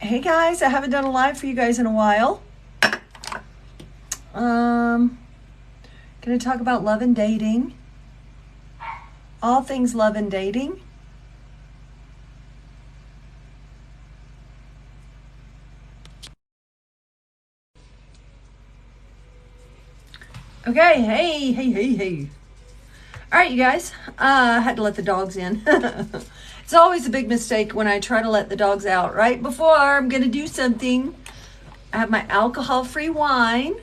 Hey guys, I haven't done a live for you guys in a while. Gonna talk about love and dating. All things love and dating. Okay, hey. All right, you guys, I had to let the dogs in. It's always a big mistake when I try to let the dogs out right before I'm gonna do something. I have my alcohol-free wine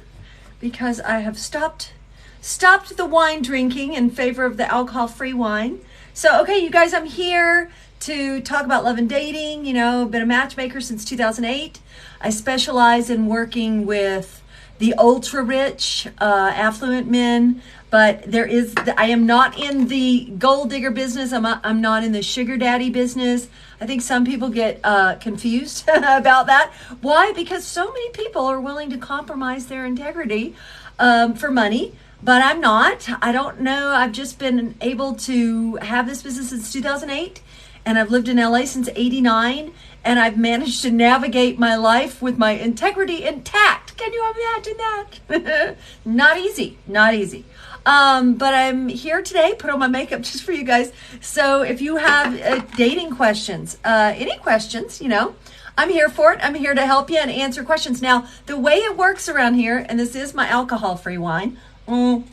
because I have stopped the wine drinking in favor of the alcohol-free wine. So, okay, you guys, I'm here to talk about love and dating. You know, I've been a matchmaker since 2008. I specialize in working with the ultra rich, affluent men, but I am not in the gold digger business. I'm not in the sugar daddy business. I think some people get confused about that. Why? Because so many people are willing to compromise their integrity for money, but I'm not. I don't know. I've just been able to have this business since 2008, and I've lived in LA since 89, and I've managed to navigate my life with my integrity intact. Can you imagine that? Not easy. But I'm here today, put on my makeup just for you guys. So if you have dating questions, any questions, I'm here for it. I'm here to help you and answer questions. Now, the way it works around here, and this is my alcohol-free wine, and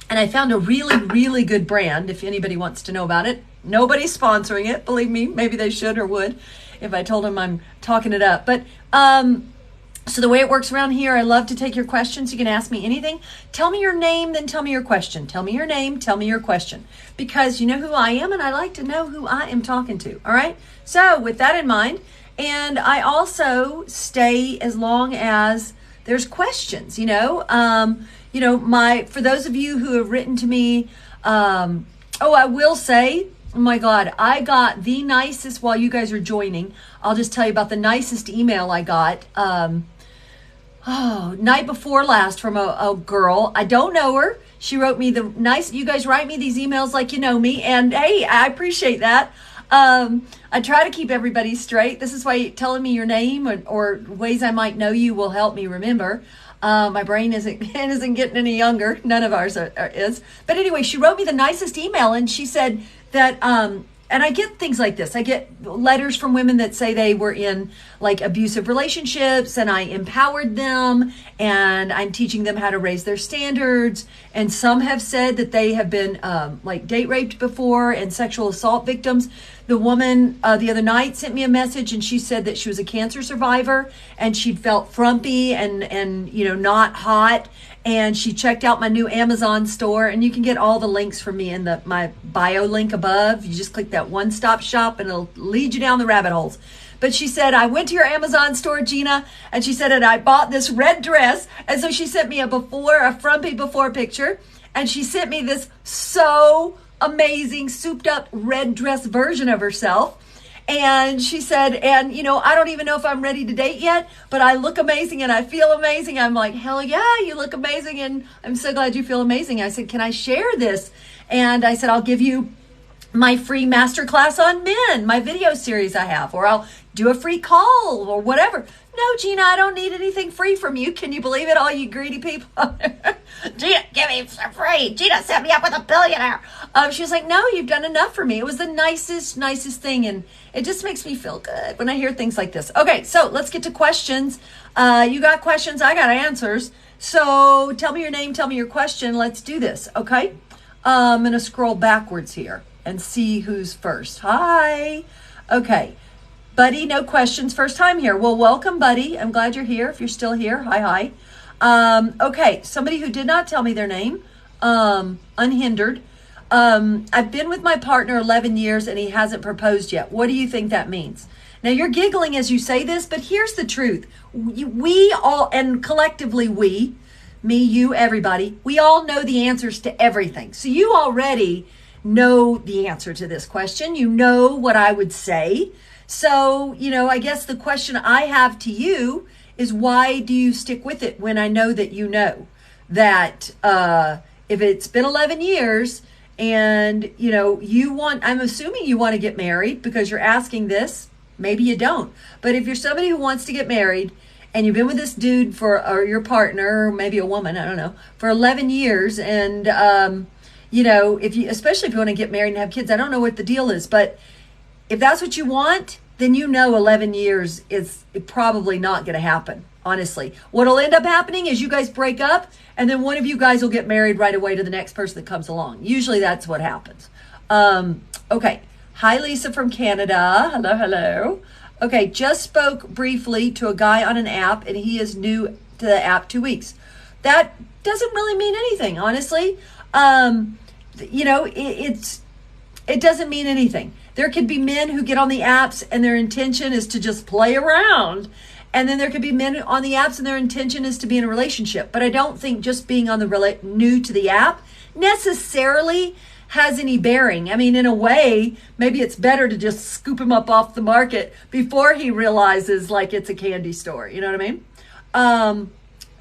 I found a really, really good brand, if anybody wants to know about it. Nobody's sponsoring it, believe me. Maybe they should or would if I told them I'm talking it up. But so the way it works around here, I love to take your questions. You can ask me anything. Tell me your name, then tell me your question. Tell me your name, tell me your question. Because you know who I am, and I like to know who I am talking to. All right? So with that in mind, and I also stay as long as there's questions, for those of you who have written to me, I will say, oh my God, I got the nicest, while you guys are joining, I'll just tell you about the nicest email I got, night before last from a girl. I don't know her. She wrote me you guys write me these emails like you know me, and hey, I appreciate that. I try to keep everybody straight. This is why telling me your name or ways I might know you will help me remember. My brain isn't getting any younger. None of ours is. But anyway, she wrote me the nicest email, and she said that, and I get things like this. I get letters from women that say they were in like abusive relationships, and I empowered them, and I'm teaching them how to raise their standards. And some have said that they have been like date raped before and sexual assault victims. The woman the other night sent me a message, and she said that she was a cancer survivor, and she'd felt frumpy and not hot. And she checked out my new Amazon store, and you can get all the links from me in my bio link above. You just click that one-stop shop, and it'll lead you down the rabbit holes. But she said, I went to your Amazon store, Gina, and she said, and I bought this red dress. And so she sent me a frumpy before picture, and she sent me this so amazing souped up red dress version of herself. And she said, and I don't even know if I'm ready to date yet, but I look amazing and I feel amazing. I'm like, hell yeah, you look amazing. And I'm so glad you feel amazing. I said, can I share this? And I said, I'll give you my free masterclass on men, my video series I have, or I'll do a free call or whatever. No, Gina, I don't need anything free from you. Can you believe it, all you greedy people? Gina, give me some free. Gina, set me up with a billionaire. She was like, no, you've done enough for me. It was the nicest thing, and it just makes me feel good when I hear things like this. Okay, so let's get to questions. You got questions, I got answers. So tell me your name, tell me your question. Let's do this, okay? I'm going to scroll backwards here and see who's first. Hi. Okay. Buddy, no questions. First time here. Well, welcome, Buddy. I'm glad you're here. If you're still here, hi. Okay, somebody who did not tell me their name, unhindered. I've been with my partner 11 years and he hasn't proposed yet. What do you think that means? Now, you're giggling as you say this, but here's the truth. We all, and collectively we, me, you, everybody, we all know the answers to everything. So you already know the answer to this question. You know what I would say. So, I guess the question I have to you is, why do you stick with it when I know that you know that if it's been 11 years and, I'm assuming you want to get married because you're asking this. Maybe you don't. But if you're somebody who wants to get married and you've been with this dude or your partner, or maybe a woman, I don't know, for 11 years, and especially if you want to get married and have kids, I don't know what the deal is, but if that's what you want, then 11 years is probably not going to happen, honestly. What'll end up happening is you guys break up, and then one of you guys will get married right away to the next person that comes along. Usually that's what happens. Okay. Hi, Lisa from Canada. Hello, hello. Okay, just spoke briefly to a guy on an app, and he is new to the app 2 weeks. That doesn't really mean anything, honestly. It doesn't mean anything. There could be men who get on the apps and their intention is to just play around. And then there could be men on the apps and their intention is to be in a relationship. But I don't think just being on the new to the app necessarily has any bearing. I mean, in a way, maybe it's better to just scoop him up off the market before he realizes like it's a candy store. You know what I mean?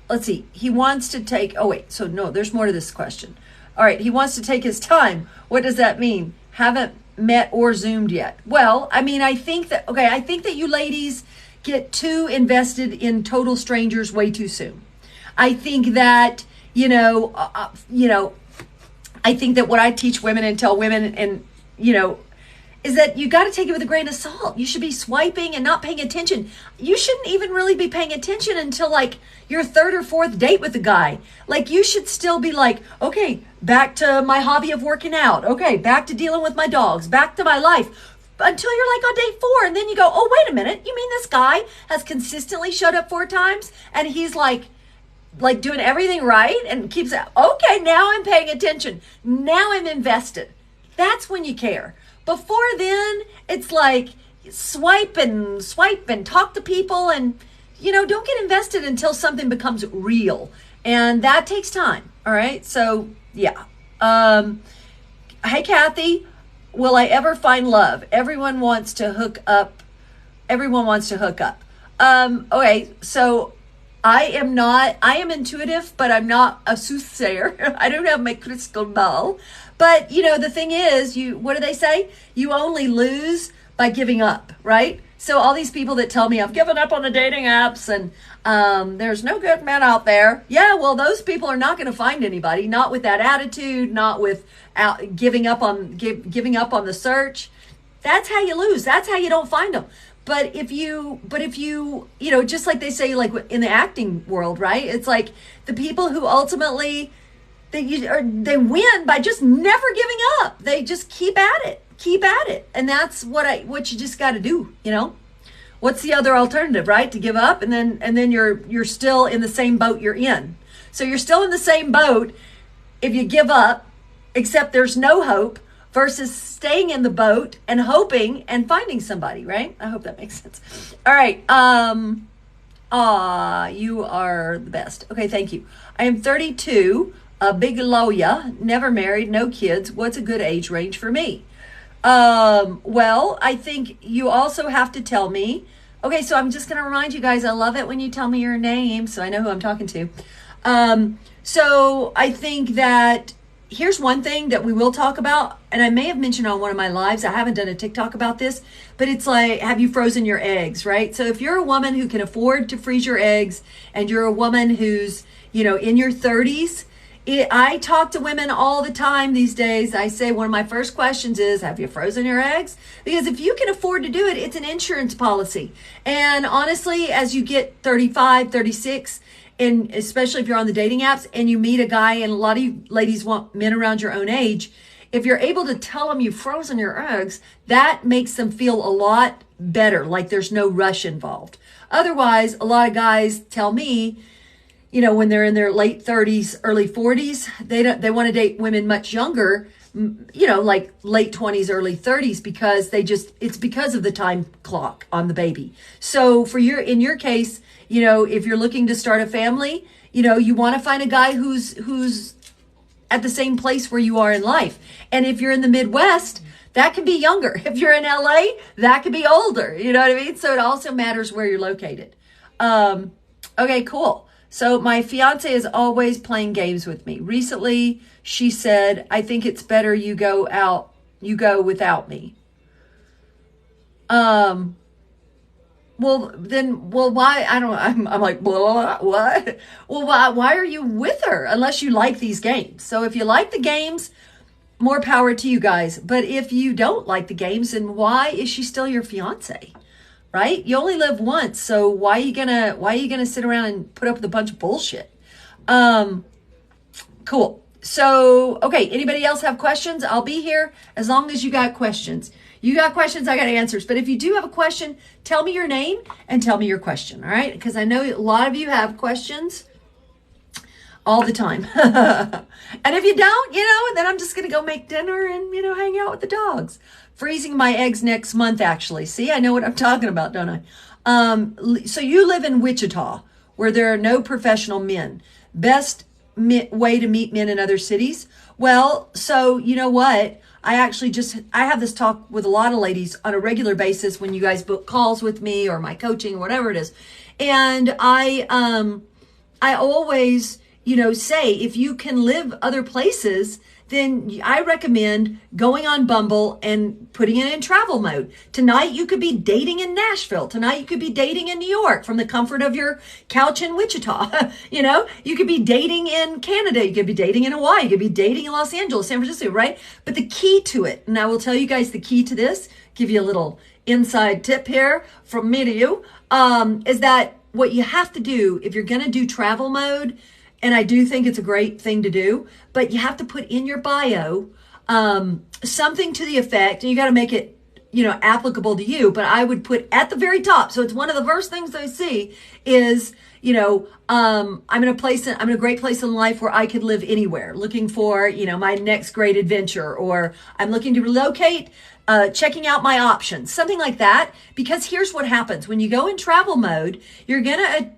Let's see. He wants to take, there's more to this question. All right. He wants to take his time. What does that mean? Haven't met or Zoomed yet. Well, I mean, I think that you ladies get too invested in total strangers way too soon. I think that, I think that what I teach women and tell women is that you got to take it with a grain of salt. You should be swiping and not paying attention. You shouldn't even really be paying attention until like your third or fourth date with the guy. Like you should still be like, okay, back to my hobby of working out. Okay, back to dealing with my dogs, back to my life, until you're like on day 4. And then you go, oh, wait a minute. You mean this guy has consistently showed up 4 times and he's like doing everything right and keeps, okay, now I'm paying attention. Now I'm invested. That's when you care. Before then, it's like swipe and talk to people and, don't get invested until something becomes real. And that takes time. All right. So yeah. Hey, Kathy, will I ever find love? Everyone wants to hook up. Okay. So I am intuitive, but I'm not a soothsayer. I don't have my crystal ball. But, the thing is, what do they say? You only lose by giving up, right? So all these people that tell me I've given up on the dating apps and there's no good men out there. Yeah, well, those people are not going to find anybody, not with that attitude, not with giving up on the search. That's how you lose. That's how you don't find them. But if you, just like they say, like in the acting world, right? It's like the people who ultimately, they win by just never giving up. They just keep at it. And that's what you just got to do, What's the other alternative, right? To give up and then you're still in the same boat you're in. So you're still in the same boat if you give up, except there's no hope, versus staying in the boat and hoping and finding somebody, right? I hope that makes sense. All right. You are the best. Okay, thank you. I am 32, a big lawyer, never married, no kids. What's a good age range for me? Well, I think you also have to tell me. Okay, so I'm just going to remind you guys, I love it when you tell me your name so I know who I'm talking to. So I think that here's one thing that we will talk about, and I may have mentioned on one of my lives, I haven't done a TikTok about this, but it's like, have you frozen your eggs, right? So if you're a woman who can afford to freeze your eggs and you're a woman who's, in your 30s, I talk to women all the time these days. I say one of my first questions is, have you frozen your eggs? Because if you can afford to do it, it's an insurance policy. And honestly, as you get 35, 36, and especially if you're on the dating apps and you meet a guy, and a lot of you ladies want men around your own age, if you're able to tell them you've frozen your eggs, that makes them feel a lot better, like there's no rush involved. Otherwise, a lot of guys tell me, when they're in their late 30s, early 40s, they want to date women much younger, like late 20s, early 30s, because it's because of the time clock on the baby. So in your case, if you're looking to start a family, you want to find a guy who's at the same place where you are in life. And if you're in the Midwest, that can be younger. If you're in LA, that could be older. You know what I mean? So it also matters where you're located. Okay, cool. So my fiance is always playing games with me. Recently, she said, I think it's better you go without me. Well, then, well, why? I don't, I'm like, blah, what? Well, why are you with her unless you like these games? So if you like the games, more power to you guys. But if you don't like the games, then why is she still your fiance? Right? You only live once. So why are you gonna sit around and put up with a bunch of bullshit? Cool. So, okay. Anybody else have questions? I'll be here as long as you got questions. You got questions, I got answers. But if you do have a question, tell me your name and tell me your question, all right? Because I know a lot of you have questions all the time. And if you don't, then I'm just going to go make dinner and, hang out with the dogs. Freezing my eggs next month, actually. See, I know what I'm talking about, don't I? So you live in Wichita, where there are no professional men. Best way to meet men in other cities? Well, so you know what? I have this talk with a lot of ladies on a regular basis when you guys book calls with me or my coaching or whatever it is. And I always, say if you can live other places, then I recommend going on Bumble and putting it in travel mode. Tonight, you could be dating in Nashville. Tonight, you could be dating in New York from the comfort of your couch in Wichita. You could be dating in Canada. You could be dating in Hawaii. You could be dating in Los Angeles, San Francisco, right? But the key to it, and I will tell you guys the key to this, give you a little inside tip here from me to you, is that what you have to do if you're going to do travel mode, and I do think it's a great thing to do, but you have to put in your bio something to the effect, and you got to make it, applicable to you. But I would put at the very top. So it's one of the first things I see is, I'm in a great place in life where I could live anywhere, looking for, my next great adventure, or I'm looking to relocate, checking out my options, something like that. Because here's what happens when you go in travel mode, you're gonna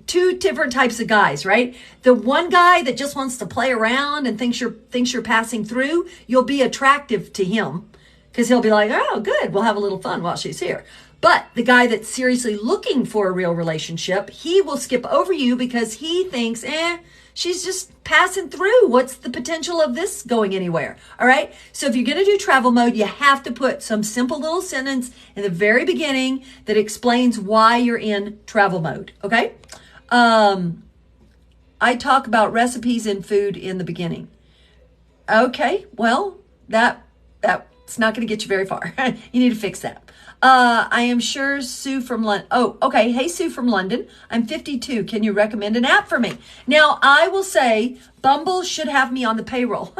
two different types of guys, right? The one guy that just wants to play around and thinks you're passing through, you'll be attractive to him because he'll be like, oh, good, we'll have a little fun while she's here. But the guy that's seriously looking for a real relationship, he will skip over you because he thinks, she's just passing through. What's the potential of this going anywhere? All right. So if you're going to do travel mode, you have to put some simple little sentence in the very beginning that explains why you're in travel mode. Okay. I talk about recipes and food in the beginning. Okay. Well, that's not going to get you very far. You need to fix that. I am sure Sue from London. Oh, okay. Hey, Sue from London. I'm 52. Can you recommend an app for me? Now, I will say Bumble should have me on the payroll.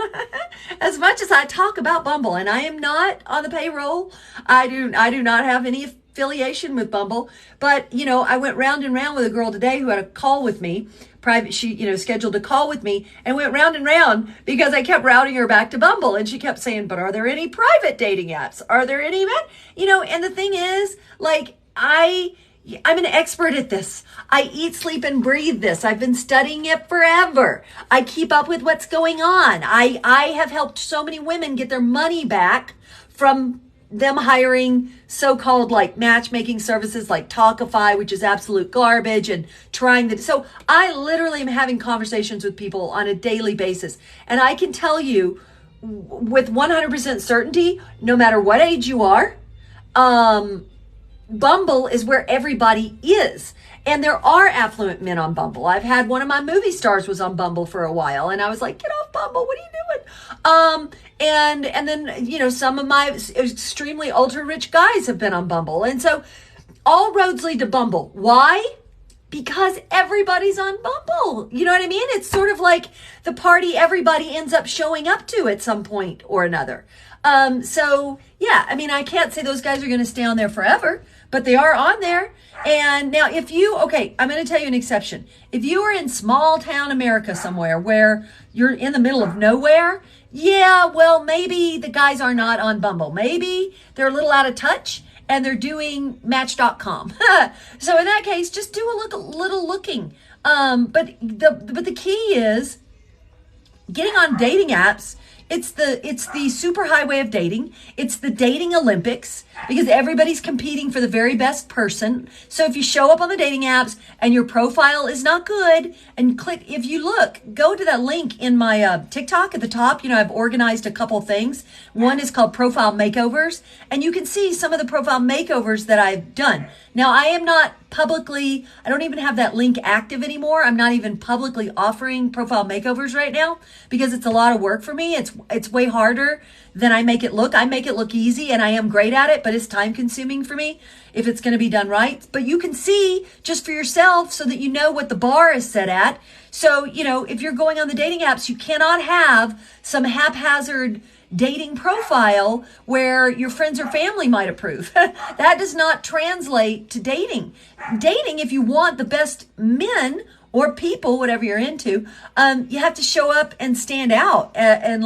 As much as I talk about Bumble, and I am not on the payroll, I do not have any affiliation with Bumble. But, I went round and round with a girl today who had a call with me. She, scheduled a call with me and went round and round because I kept routing her back to Bumble. And she kept saying, but are there any private dating apps? Are there any, and the thing is, I'm an expert at this. I eat, sleep, and breathe this. I've been studying it forever. I keep up with what's going on. I have helped so many women get their money back from them hiring so-called matchmaking services like Talkify, which is absolute garbage, and so I literally am having conversations with people on a daily basis. And I can tell you with 100% certainty, no matter what age you are, Bumble is where everybody is. And there are affluent men on Bumble. I've had one of my movie stars was on Bumble for a while, and I was like, get off Bumble, what are you doing? And then, some of my extremely ultra rich guys have been on Bumble. And so all roads lead to Bumble. Why? Because everybody's on Bumble. You know what I mean? It's sort of like the party everybody ends up showing up to at some point or another. So yeah, I can't say those guys are going to stay on there forever, but they are on there. And now I'm going to tell you an exception. If you are in small town America somewhere where you're in the middle of nowhere, yeah, well, maybe the guys are not on Bumble. Maybe they're a little out of touch and they're doing match.com. So in that case, just do a little looking. But the key is getting on dating apps It's the super highway of dating. It's the dating Olympics because everybody's competing for the very best person. So if you show up on the dating apps and your profile is not good, and if you go to that link in my TikTok at the top. I've organized a couple things. One is called Profile Makeovers, and you can see some of the profile makeovers that I've done. Now, I am not publicly, I don't even have that link active anymore. I'm not even publicly offering profile makeovers right now because it's a lot of work for me. It's way harder than I make it look. I make it look easy and I am great at it, but it's time consuming for me if it's going to be done right. But you can see just for yourself so that you know what the bar is set at. So, if you're going on the dating apps, you cannot have some haphazard dating profile where your friends or family might approve. That does not translate to dating. Dating, if you want the best men or people, whatever you're into, you have to show up and stand out and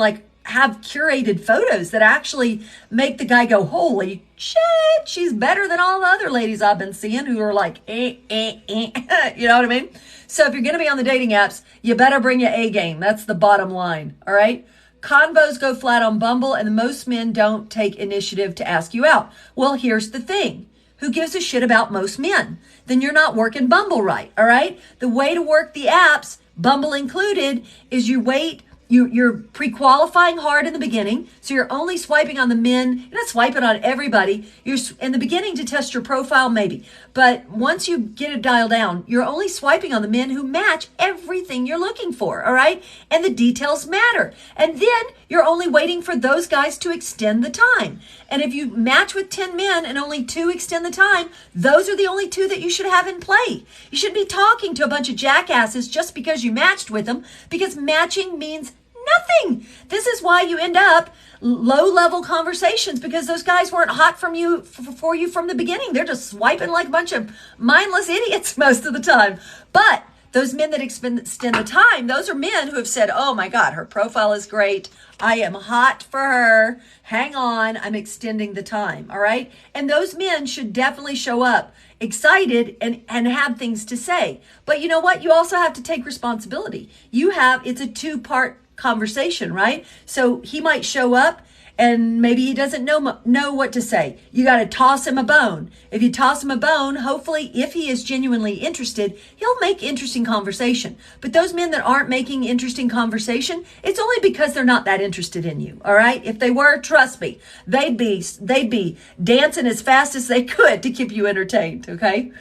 have curated photos that actually make the guy go, holy shit, she's better than all the other ladies I've been seeing who are like, You know what I mean? So if you're going to be on the dating apps, you better bring your A game. That's the bottom line. All right. Convos go flat on Bumble, and most men don't take initiative to ask you out. Well, here's the thing. Who gives a shit about most men? Then you're not working Bumble right, all right? The way to work the apps, Bumble included, is you wait. You're pre-qualifying hard in the beginning, so you're only swiping on the men. You're not swiping on everybody. You're in the beginning to test your profile, maybe. But once you get it dialed down, you're only swiping on the men who match everything you're looking for, all right? And the details matter. And then you're only waiting for those guys to extend the time. And if you match with 10 men and only 2 extend the time, those are the only 2 that you should have in play. You shouldn't be talking to a bunch of jackasses just because you matched with them, because matching means nothing. This is why you end up low-level conversations, because those guys weren't hot for you from the beginning. They're just swiping like a bunch of mindless idiots most of the time. But those men that extend the time, those are men who have said, oh my God, her profile is great. I am hot for her. Hang on, I'm extending the time, all right? And those men should definitely show up excited and have things to say. But you know what? You also have to take responsibility. It's a 2-part conversation, right? So he might show up and maybe he doesn't know what to say. You got to toss him a bone. If you toss him a bone, hopefully, if he is genuinely interested, he'll make interesting conversation. But those men that aren't making interesting conversation, it's only because they're not that interested in you. All right. If they were, trust me, they'd be dancing as fast as they could to keep you entertained. Okay.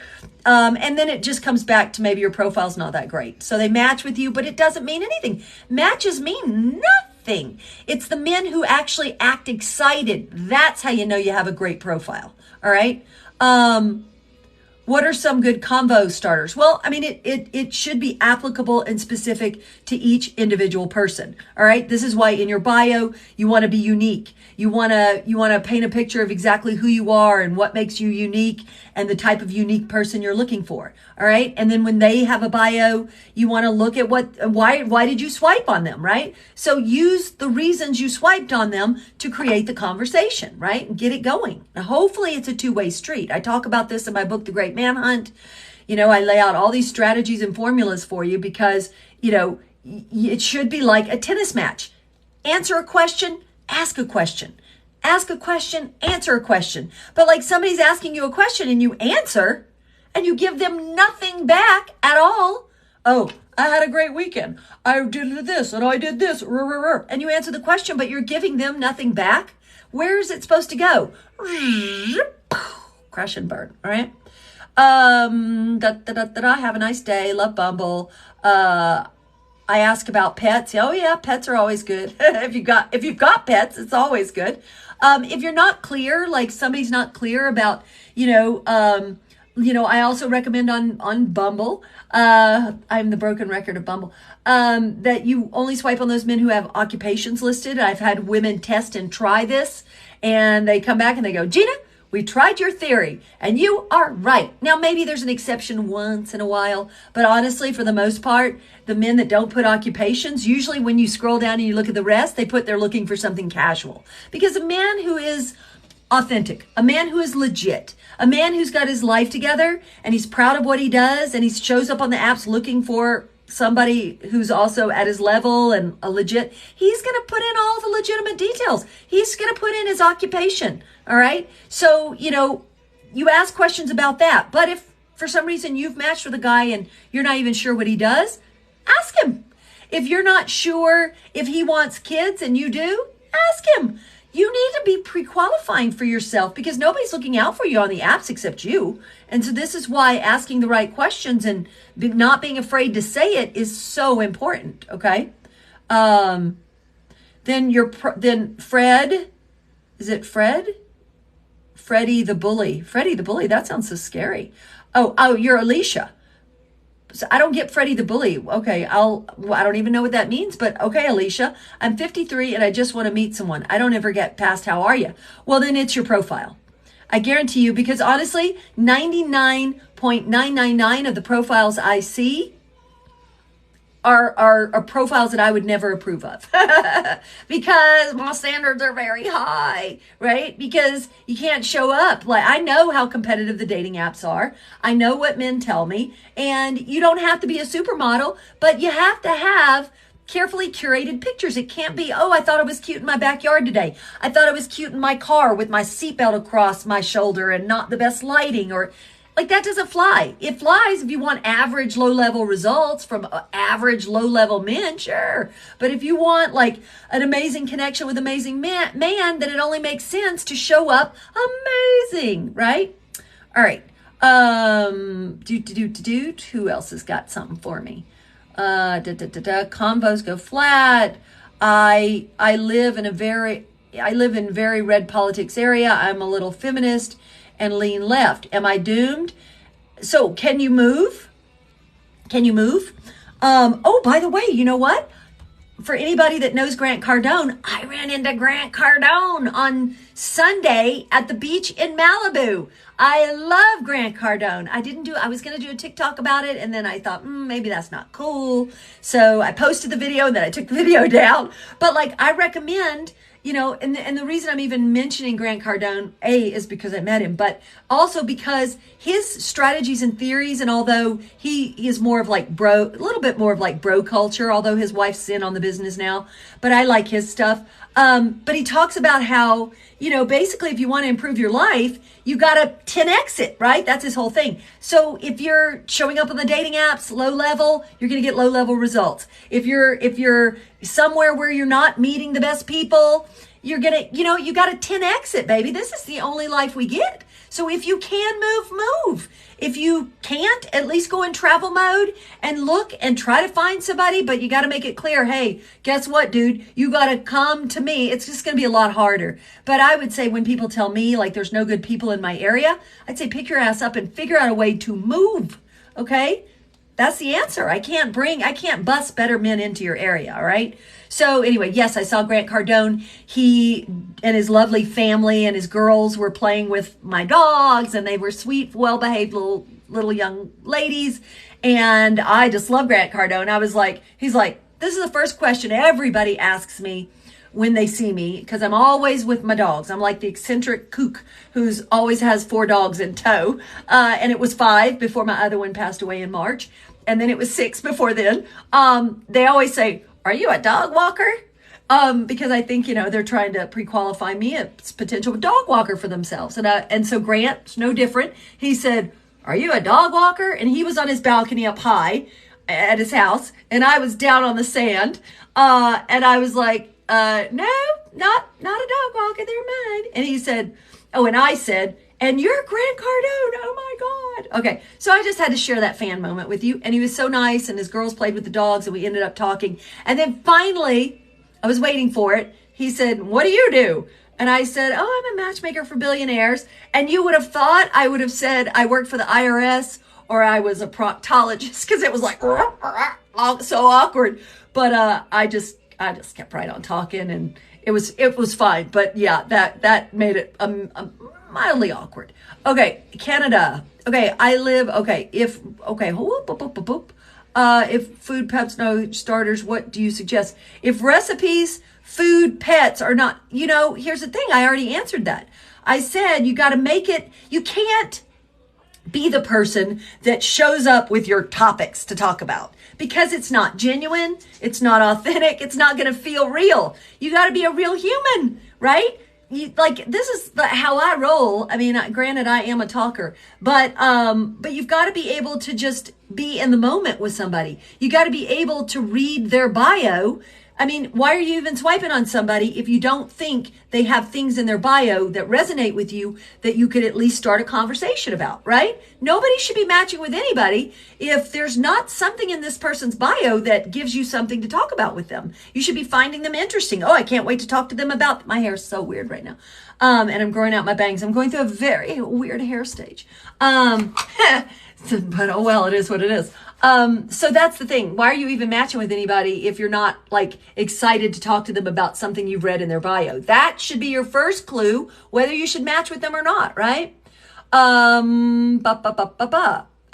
And then it just comes back to maybe your profile's not that great. So they match with you, but it doesn't mean anything. Matches mean nothing. It's the men who actually act excited. That's how you know you have a great profile. All right. What are some good convo starters? Well, I mean, it should be applicable and specific to each individual person. All right. This is why in your bio, you want to be unique. You want to paint a picture of exactly who you are and what makes you unique and the type of unique person you're looking for. All right. And then when they have a bio, you want to look at why did you swipe on them? Right. So use the reasons you swiped on them to create the conversation, right? And get it going. Now, hopefully it's a 2-way street. I talk about this in my book, The Great Manhunt. I lay out all these strategies and formulas for you because, it should be like a tennis match. Answer a question, ask a question. Ask a question, answer a question. But like somebody's asking you a question and you answer and you give them nothing back at all. Oh, I had a great weekend. I did this and I did this. And you answer the question, but you're giving them nothing back. Where is it supposed to go? Crash and burn. All right. Have a nice day. Love Bumble. I ask about pets. Oh yeah, pets are always good. If you've got pets, it's always good. If you're not clear, like somebody's not clear about, I also recommend on Bumble. I'm the broken record of Bumble. That you only swipe on those men who have occupations listed. I've had women test and try this, and they come back and they go, Gina, we tried your theory and you are right. Now, maybe there's an exception once in a while, but honestly, for the most part, the men that don't put occupations, usually when you scroll down and you look at the rest, they're looking for something casual. Because a man who is authentic, a man who is legit, a man who's got his life together and he's proud of what he does and he shows up on the apps looking for somebody who's also at his level and a legit, he's going to put in all the legitimate details. He's going to put in his occupation. All right. So, you ask questions about that. But if for some reason you've matched with a guy and you're not even sure what he does, ask him. If you're not sure if he wants kids and you do, ask him. You need to be pre-qualifying for yourself because nobody's looking out for you on the apps except you. And so this is why asking the right questions and not being afraid to say it is so important. Okay. Then Fred, is it Fred? Freddie the bully. Freddie the bully. That sounds so scary. Oh, you're Alicia. So I don't get Freddie the bully. Okay, I don't even know what that means, but okay, Alicia, I'm 53 and I just want to meet someone. I don't ever get past how are you? Well, then it's your profile. I guarantee you, because honestly, 99.999 of the profiles I see are profiles that I would never approve of because my standards are very high, right? Because you can't show up. Like, I know how competitive the dating apps are. I know what men tell me, and you don't have to be a supermodel, but you have to have carefully curated pictures. It can't be, I thought it was cute in my backyard today. I thought it was cute in my car with my seatbelt across my shoulder and not the best lighting, or like that doesn't fly. It flies if you want average low-level results from average low-level men, sure. But if you want like an amazing connection with amazing man, then it only makes sense to show up amazing, right? All right. Who else has got something for me? Convos go flat. I live in very red politics area. I'm a little feminist and lean left. Am I doomed? So can you move? By the way, you know what? For anybody that knows Grant Cardone, I ran into Grant Cardone on Sunday at the beach in Malibu. I love Grant Cardone. I was going to do a TikTok about it, and then I thought, maybe that's not cool. So I posted the video, and then I took the video down. But like, I recommend, and the reason I'm even mentioning Grant Cardone, is because I met him, but also because his strategies and theories, and although he is more of like a little bit more of like bro culture, although his wife's in on the business now, but I like his stuff. But he talks about how, basically if you want to improve your life, you got to 10x it, right? That's his whole thing. So if you're showing up on the dating apps, low level, you're going to get low level results. If you're somewhere where you're not meeting the best people, you're going to, you got to 10x it, baby. This is the only life we get. So if you can move. If you can't, at least go in travel mode and look and try to find somebody, but you got to make it clear, hey, guess what, dude? You got to come to me. It's just going to be a lot harder. But I would say when people tell me like there's no good people in my area, I'd say pick your ass up and figure out a way to move. Okay? That's the answer. I can't bust better men into your area. All right. So anyway, yes, I saw Grant Cardone. He and his lovely family and his girls were playing with my dogs, and they were sweet, well-behaved little young ladies. And I just love Grant Cardone. He's like, this is the first question everybody asks me when they see me, because I'm always with my dogs. I'm like the eccentric kook who's always has 4 dogs in tow. And it was 5 before my other one passed away in March. And then it was 6 before then. They always say, are you a dog walker? Because I think, they're trying to pre-qualify me as potential dog walker for themselves. And so Grant's no different. He said, are you a dog walker? And he was on his balcony up high at his house. And I was down on the sand. And I was like, no, not a dog walker. They're mine. And he said, and I said, and you're Grant Cardone. Oh my God. Okay. So I just had to share that fan moment with you. And he was so nice. And his girls played with the dogs and we ended up talking. And then finally, I was waiting for it. He said, what do you do? And I said, I'm a matchmaker for billionaires. And you would have thought I would have said I worked for the IRS or I was a proctologist, because it was like so awkward. But I just kept right on talking, and it was fine. But yeah, that made it mildly awkward. Okay, Canada. Okay, I live. Okay, if food, pets, no starters, what do you suggest? If recipes, food, pets are not, here's the thing. I already answered that. I said you got to make it. You can't be the person that shows up with your topics to talk about, because it's not genuine. It's not authentic. It's not going to feel real. You got to be a real human, right? This is how I roll. I mean, granted, I am a talker, but you've got to be able to just be in the moment with somebody. You got to be able to read their bio. I mean, why are you even swiping on somebody if you don't think they have things in their bio that resonate with you that you could at least start a conversation about, right? Nobody should be matching with anybody if there's not something in this person's bio that gives you something to talk about with them. You should be finding them interesting. Oh, I can't wait to talk to them about, my hair is so weird right now. And I'm growing out my bangs. I'm going through a very weird hair stage. But oh well, it is what it is. So that's the thing. Why are you even matching with anybody if you're not excited to talk to them about something you've read in their bio? That should be your first clue whether you should match with them or not, right?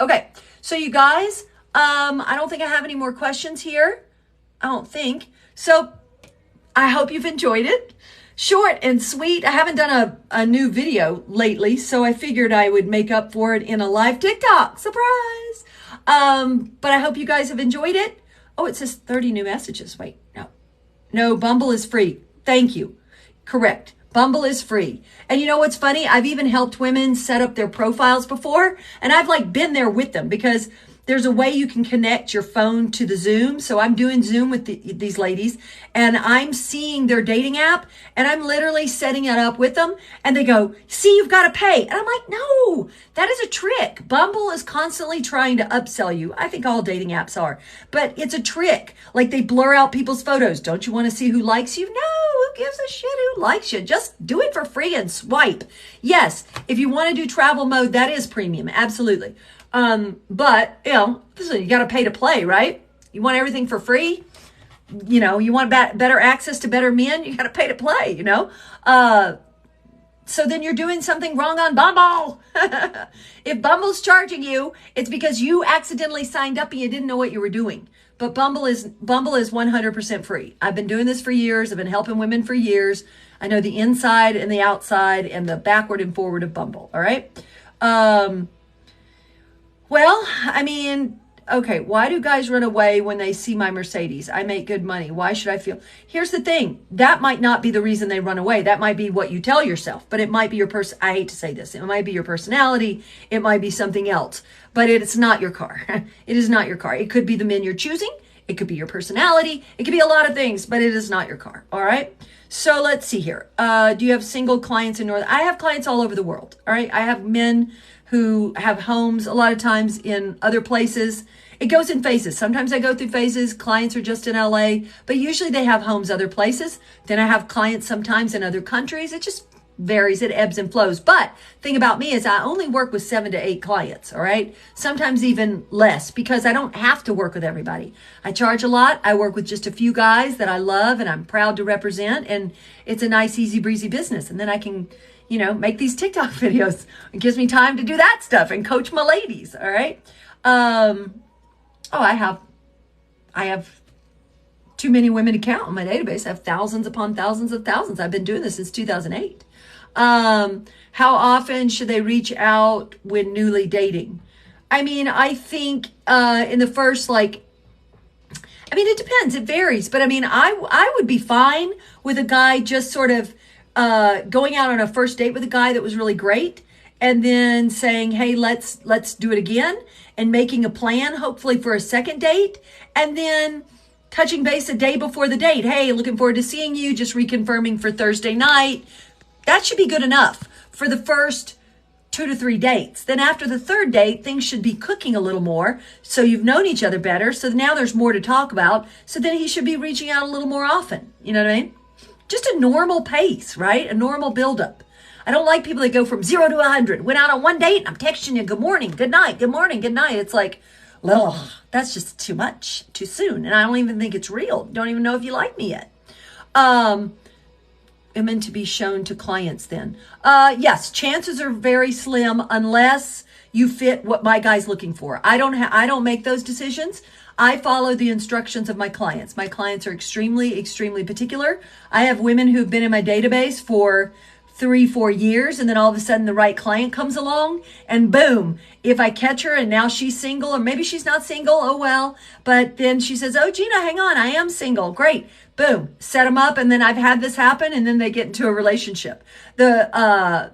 Okay. So you guys, I don't think I have any more questions here. I don't think. So I hope you've enjoyed it. Short and sweet. I haven't done a new video lately, so I figured I would make up for it in a live TikTok. Surprise! But I hope you guys have enjoyed it. Oh, it says 30 new messages. Wait, no, Bumble is free. Thank you. Correct. Bumble is free. And you know what's funny? I've even helped women set up their profiles before, and I've been there with them because there's a way you can connect your phone to the Zoom. So I'm doing Zoom with these ladies, and I'm seeing their dating app, and I'm literally setting it up with them. And they go, see, you've got to pay. And I'm like, no, that is a trick. Bumble is constantly trying to upsell you. I think all dating apps are, but it's a trick. They blur out people's photos. Don't you want to see who likes you? No, who gives a shit who likes you? Just do it for free and swipe. Yes, if you want to do travel mode, that is premium. Absolutely. But listen, you got to pay to play, right? You want everything for free. You want better access to better men. You got to pay to play, so then you're doing something wrong on Bumble. If Bumble's charging you, it's because you accidentally signed up and you didn't know what you were doing. But Bumble is 100% free. I've been doing this for years. I've been helping women for years. I know the inside and the outside and the backward and forward of Bumble. All right. Well, I mean, okay, why do guys run away when they see my Mercedes? I make good money. Why should I feel? Here's the thing. That might not be the reason they run away. That might be what you tell yourself, but it might be your I hate to say this. It might be your personality. It might be something else, but it's not your car. It is not your car. It could be the men you're choosing. It could be your personality. It could be a lot of things, but it is not your car. All right. So let's see here. Do you have single clients in North? I have clients all over the world. All right. I have men who have homes a lot of times in other places. It goes in phases. Sometimes I go through phases. Clients are just in LA, but usually they have homes other places. Then I have clients sometimes in other countries. It just varies. It ebbs and flows. But thing about me is I only work with 7 to 8 clients. All right. Sometimes even less because I don't have to work with everybody. I charge a lot. I work with just a few guys that I love and I'm proud to represent. And it's a nice, easy breezy business. And then I can make these TikTok videos. It gives me time to do that stuff and coach my ladies. All right. I have too many women to count on my database. I have thousands upon thousands of thousands. I've been doing this since 2008. How often should they reach out when newly dating? I mean, I think, in the first, it depends. It varies. But I mean, I would be fine with a guy just sort of, going out on a first date with a guy that was really great and then saying, hey, let's do it again and making a plan, hopefully for a second date. And then touching base a day before the date. Hey, looking forward to seeing you. Just reconfirming for Thursday night. That should be good enough for the first 2 to 3 dates. Then after the third date, things should be cooking a little more. So you've known each other better. So now there's more to talk about. So then he should be reaching out a little more often. You know what I mean? Just a normal pace, right? A normal buildup. I don't like people that go from 0 to 100. Went out on one date and I'm texting you, good morning, good night, good morning, good night. It's like, ugh, that's just too much, too soon. And I don't even think it's real. Don't even know if you like me yet. I'm meant to be shown to clients then. Yes, chances are very slim unless you fit what my guy's looking for. I don't make those decisions. I follow the instructions of my clients. My clients are extremely, extremely particular. I have women who've been in my database for 3-4 years, and then all of a sudden the right client comes along, and boom, if I catch her and now she's single, or maybe she's not single, oh well, but then she says, oh Gina, hang on, I am single, great, boom, set them up, and then I've had this happen, and then they get into a relationship.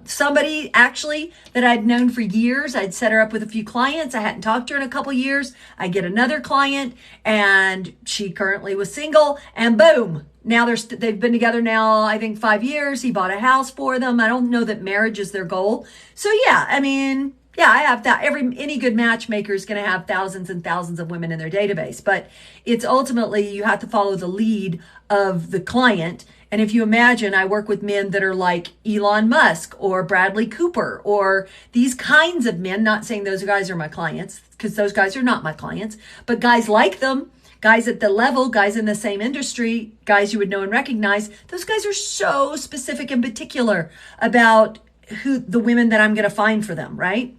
Somebody actually that I'd known for years, I'd set her up with a few clients, I hadn't talked to her in a couple years, I get another client, and she currently was single, and boom, now they've been together now, I think 5 years. He bought a house for them. I don't know that marriage is their goal. So yeah, I mean, yeah, I have that. Any good matchmaker is going to have thousands and thousands of women in their database, but it's ultimately, you have to follow the lead of the client. And if you imagine, I work with men that are like Elon Musk or Bradley Cooper or these kinds of men, not saying those guys are my clients, because those guys are not my clients, but guys like them, guys at the level, guys in the same industry, guys you would know and recognize. Those guys are so specific and particular about who the women that I'm going to find for them, right?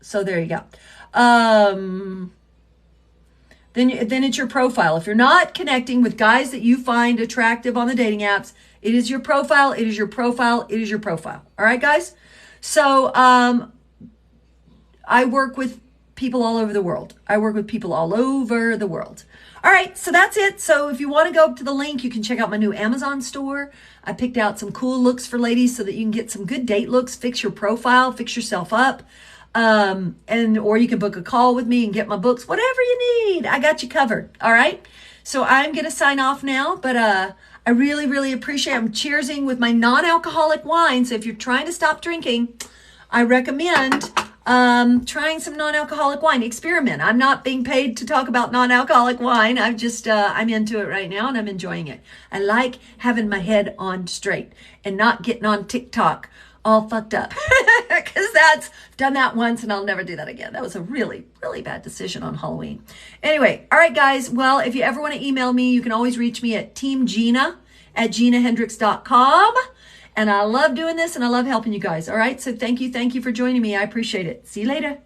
So there you go. Then it's your profile. If you're not connecting with guys that you find attractive on the dating apps, it is your profile. It is your profile. It is your profile. All right, guys? So I work with people all over the world. I work with people all over the world. All right, so that's it. So if you want to go up to the link, you can check out my new Amazon store. I picked out some cool looks for ladies so that you can get some good date looks, fix your profile, fix yourself up. Or you can book a call with me and get my books, whatever you need. I got you covered. All right. So I'm going to sign off now, but, I really, really appreciate it. I'm cheersing with my non-alcoholic wine. So if you're trying to stop drinking, I recommend, trying some non-alcoholic wine. Experiment. I'm not being paid to talk about non-alcoholic wine. I'm just, I'm into it right now and I'm enjoying it. I like having my head on straight and not getting on TikTok all fucked up, because I've done that once and I'll never do that again. That was a really, really bad decision on Halloween. Anyway, all right, guys. Well, if you ever want to email me, you can always reach me at teamgina@ginahendrix.com. And I love doing this and I love helping you guys. All right. So thank you for joining me. I appreciate it. See you later.